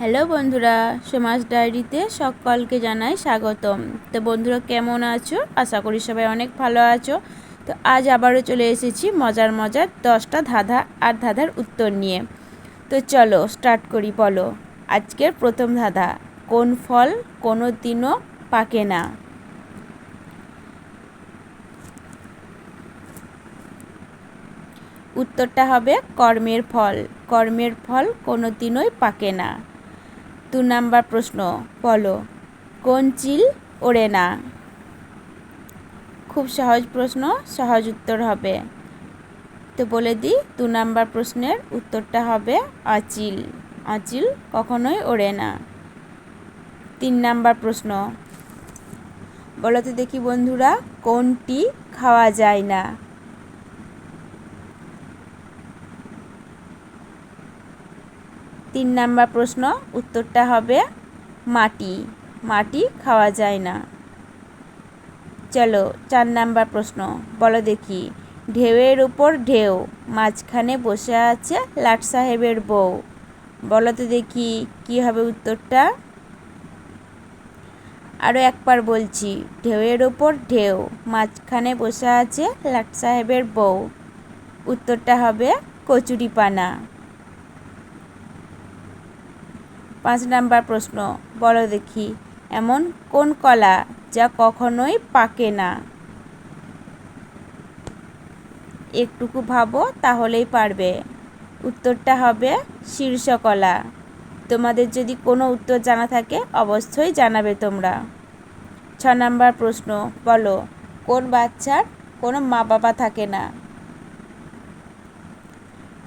Hello বন্ধুরা, সমাজ ডায়েরিতে সকলকে জানাই স্বাগতম। তো বন্ধুরা কেমন আছো? আশা করি সবাই অনেক ভালো আছো। তো আজ আবারও চলে এসেছি মজার 10টা ধাঁধা আর ধাঁধার উত্তর নিয়ে। তো চলো স্টার্ট করি। বলো, আজকের প্রথম ধাঁধা, কোন ফল কোনো দিনও পাকে না? উত্তরটা হবে কর্মের ফল। কর্মের ফল কোনো দিনই পাকে না। 2 নাম্বার প্রশ্ন, বলো, কোন চিল ওড়ে না? খুব সহজ প্রশ্ন, সহজ উত্তর হবে। তো বলে দিই, 2 নাম্বার প্রশ্নের উত্তরটা হবে আঁচিল। আঁচিল কখনোই ওড়ে না। 3 নাম্বার প্রশ্ন, বলো তো দেখি বন্ধুরা, কোনটি খাওয়া যায় না? 3 নাম্বার প্রশ্ন, উত্তরটা হবে মাটি। মাটি খাওয়া যায় না। চলো 4 নাম্বার প্রশ্ন, বলো দেখি, ঢেউয়ের উপর ঢেউ, মাঝখানে বসে আছে লাট সাহেবের বউ। বলো তো দেখি কী হবে উত্তরটা? আরও একবার বলছি, ঢেউয়ের উপর ঢেউ, মাঝখানে বসে আছে লাট সাহেবের বউ। উত্তরটা হবে কচুরিপানা। 5 নাম্বার প্রশ্ন, বলো দেখি, এমন কোন কলা যা কখনোই পাকে না? একটুকু ভাবো তাহলেই পারবে। উত্তরটা হবে শীর্ষকলা। তোমাদের যদি কোনো উত্তর জানা থাকে অবশ্যই জানাবে তোমরা। 6 নাম্বার প্রশ্ন, বলো, কোন বাচ্চার কোনো মা বাবা থাকে না?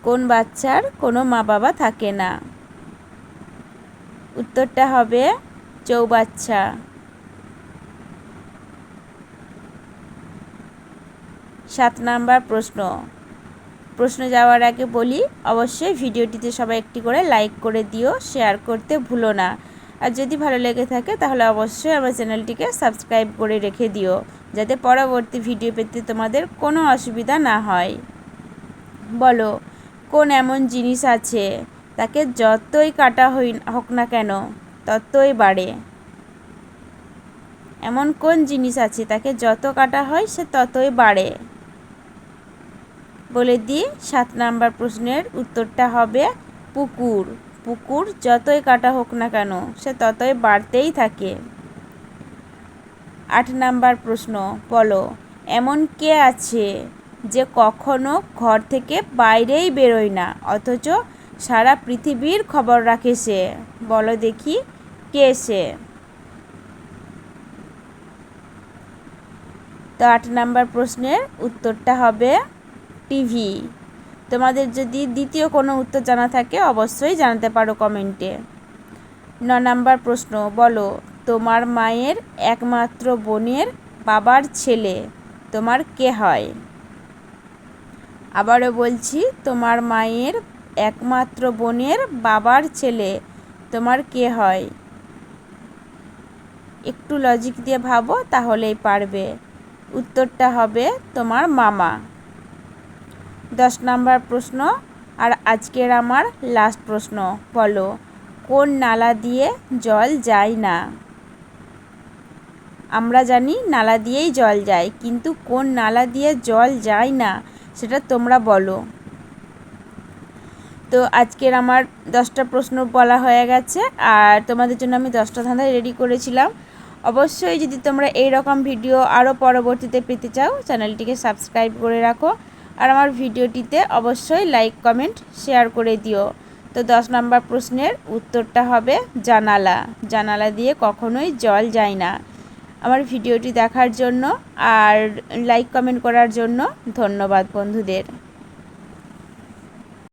কোন বাচ্চার কোনো মা বাবা থাকে না? উত্তরটা হবে চৌবাচ্চা। 7 নাম্বার প্রশ্ন যাওয়ার আগে বলি, অবশ্যই ভিডিওটিতে সবাই একটি করে লাইক করে দিও, শেয়ার করতে ভুলো না। আর যদি ভালো লেগে থাকে তাহলে অবশ্যই আমার চ্যানেলটিকে সাবস্ক্রাইব করে রেখে দিও, যাতে পরবর্তী ভিডিও পেতে তোমাদের কোনো অসুবিধা না হয়। বলো, কোন এমন জিনিস আছে তাকে যতই কাটা হোক না কেন ততই বাড়ে? এমন কোন জিনিস আছে তাকে যত কাটা হয় সে ততই বাড়ে? বলে দিই, 7 নাম্বার প্রশ্নের উত্তরটা হবে পুকুর। পুকুর যতই কাটা হোক না কেন সে ততই বাড়তেই থাকে। 8 নাম্বার প্রশ্ন, বলো, এমন কে আছে যে কখনো ঘর থেকে বাইরেই বেরোয় না অথচ সারা পৃথিবীর খবর রাখে সে? বলো দেখি কে সে? তো 8 নাম্বার প্রশ্নের উত্তরটা হবে টিভি। তোমাদের যদি দ্বিতীয় কোনো উত্তর জানা থাকে অবশ্যই জানাতে পারো কমেন্টে। 9 নাম্বার প্রশ্ন, বলো, তোমার মায়ের একমাত্র বোনের বাবার ছেলে তোমার কে হয়? আবারও বলছি, তোমার মায়ের একমাত্র বোনের বাবার ছেলে তোমার কে হয়? একটু লজিক দিয়ে ভাবো তাহলেই পারবে। উত্তরটা হবে তোমার মামা। 10 নাম্বার প্রশ্ন আর আজকের আমার লাস্ট প্রশ্ন, বলো, কোন নালা দিয়ে জল যায় না? আমরা জানি নালা দিয়েই জল যায়, কিন্তু কোন নালা দিয়ে জল যায় না সেটা তোমরা বলো। তো আজকের আমার 10টা প্রশ্ন বলা হয়ে গেছে, আর তোমাদের জন্য আমি 10টা ধাঁধা রেডি করেছিলাম। অবশ্যই যদি তোমরা এই রকম ভিডিও আরও পরবর্তীতে পেতে চাও চ্যানেলটিকে সাবস্ক্রাইব করে রাখো, আর আমার ভিডিওটিতে অবশ্যই লাইক কমেন্ট শেয়ার করে দিও। তো 10 নাম্বার প্রশ্নের উত্তরটা হবে জানালা। জানালা দিয়ে কখনোই জল যায় না। আমার ভিডিওটি দেখার জন্য আর লাইক কমেন্ট করার জন্য ধন্যবাদ বন্ধুদের।